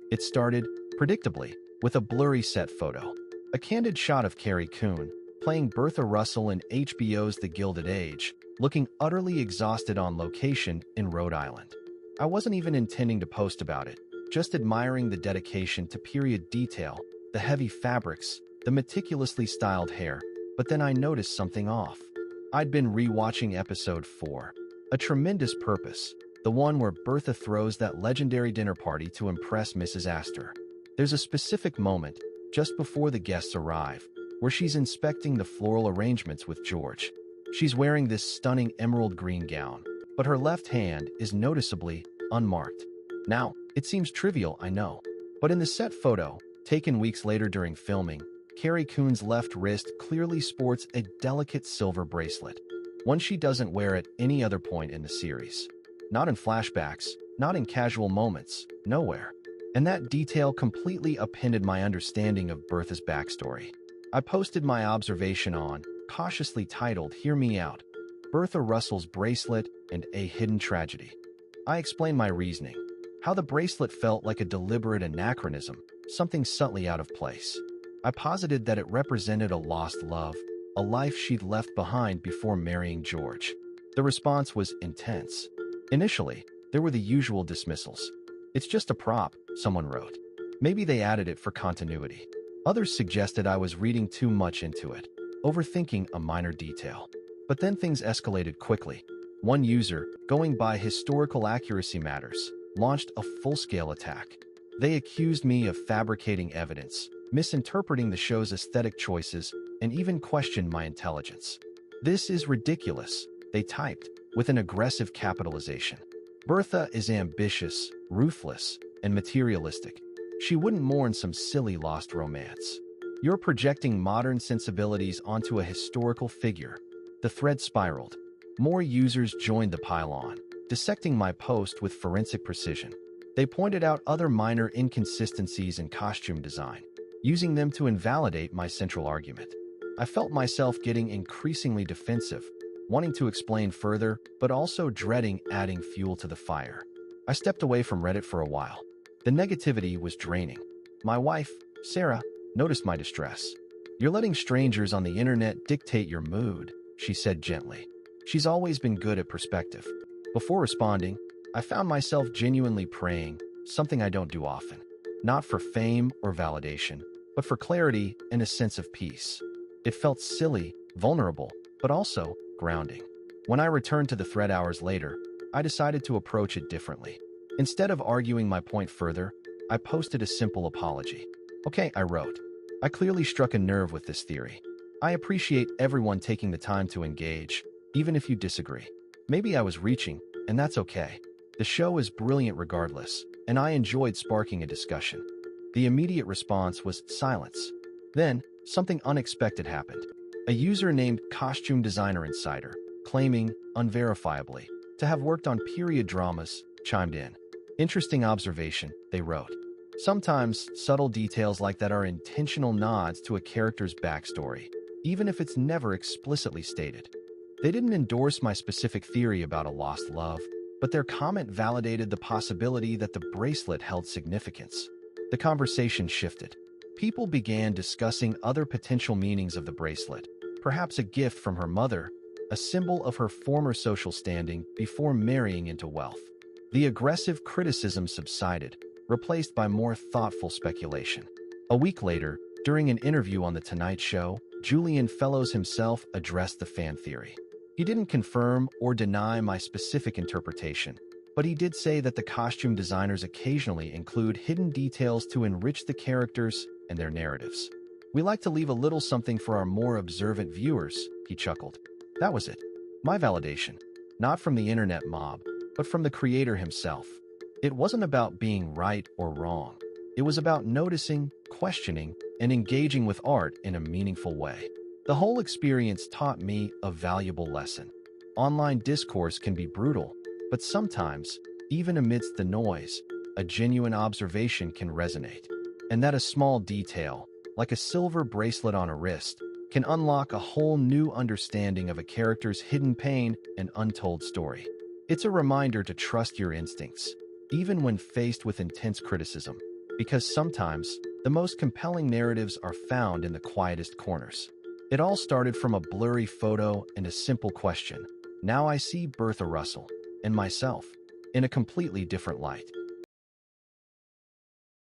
It started, predictably, with a blurry set photo. A candid shot of Carrie Coon, playing Bertha Russell in HBO's The Gilded Age, looking utterly exhausted on location in Rhode Island. I wasn't even intending to post about it, just admiring the dedication to period detail, the heavy fabrics, the meticulously styled hair, but then I noticed something off. I'd been rewatching episode 4. A tremendous purpose, the one where Bertha throws that legendary dinner party to impress Mrs. Astor. There's a specific moment, just before the guests arrive, where she's inspecting the floral arrangements with George. She's wearing this stunning emerald green gown, but her left hand is noticeably unmarked. Now, it seems trivial, I know, but in the set photo, taken weeks later during filming, Carrie Coon's left wrist clearly sports a delicate silver bracelet, one she doesn't wear at any other point in the series. Not in flashbacks, not in casual moments, nowhere. And that detail completely upended my understanding of Bertha's backstory. I posted my observation on, cautiously titled "Hear Me Out, Bertha Russell's Bracelet and a Hidden Tragedy." I explained my reasoning, how the bracelet felt like a deliberate anachronism, something subtly out of place. I posited that it represented a lost love, a life she'd left behind before marrying George. The response was intense. Initially, there were the usual dismissals. "It's just a prop," someone wrote. "Maybe they added it for continuity." Others suggested I was reading too much into it, overthinking a minor detail. But then things escalated quickly. One user, going by historical accuracy matters, launched a full-scale attack. They accused me of fabricating evidence, misinterpreting the show's aesthetic choices, and even questioned my intelligence. "This is ridiculous," they typed, with an aggressive capitalization. "Bertha is ambitious, ruthless, and materialistic. She wouldn't mourn some silly lost romance. You're projecting modern sensibilities onto a historical figure." The thread spiraled. More users joined the pile-on, dissecting my post with forensic precision. They pointed out other minor inconsistencies in costume design, using them to invalidate my central argument. I felt myself getting increasingly defensive, wanting to explain further, but also dreading adding fuel to the fire. I stepped away from Reddit for a while. The negativity was draining. My wife, Sarah, noticed my distress. "You're letting strangers on the internet dictate your mood," she said gently. She's always been good at perspective. Before responding, I found myself genuinely praying, something I don't do often. Not for fame or validation, but for clarity and a sense of peace. It felt silly, vulnerable, but also grounding. When I returned to the thread hours later, I decided to approach it differently. Instead of arguing my point further, I posted a simple apology. "Okay," I wrote. "I clearly struck a nerve with this theory. I appreciate everyone taking the time to engage, even if you disagree. Maybe I was reaching, and that's okay. The show is brilliant regardless, and I enjoyed sparking a discussion." The immediate response was silence. Then, something unexpected happened. A user named Costume Designer Insider, claiming, unverifiably, to have worked on period dramas, chimed in. "Interesting observation," they wrote. "Sometimes, subtle details like that are intentional nods to a character's backstory, even if it's never explicitly stated." They didn't endorse my specific theory about a lost love, but their comment validated the possibility that the bracelet held significance. The conversation shifted. People began discussing other potential meanings of the bracelet, perhaps a gift from her mother, a symbol of her former social standing before marrying into wealth. The aggressive criticism subsided, replaced by more thoughtful speculation. A week later, during an interview on The Tonight Show, Julian Fellows himself addressed the fan theory. He didn't confirm or deny my specific interpretation, but he did say that the costume designers occasionally include hidden details to enrich the characters and their narratives. "We like to leave a little something for our more observant viewers," he chuckled. That was it. My validation. Not from the internet mob, but from the creator himself. It wasn't about being right or wrong. It was about noticing, questioning, and engaging with art in a meaningful way. The whole experience taught me a valuable lesson. Online discourse can be brutal, but sometimes, even amidst the noise, a genuine observation can resonate. And that a small detail, like a silver bracelet on a wrist, can unlock a whole new understanding of a character's hidden pain and untold story. It's a reminder to trust your instincts, even when faced with intense criticism. because sometimes the most compelling narratives are found in the quietest corners. It all started from a blurry photo and a simple question. Now I see Bertha Russell and myself in a completely different light.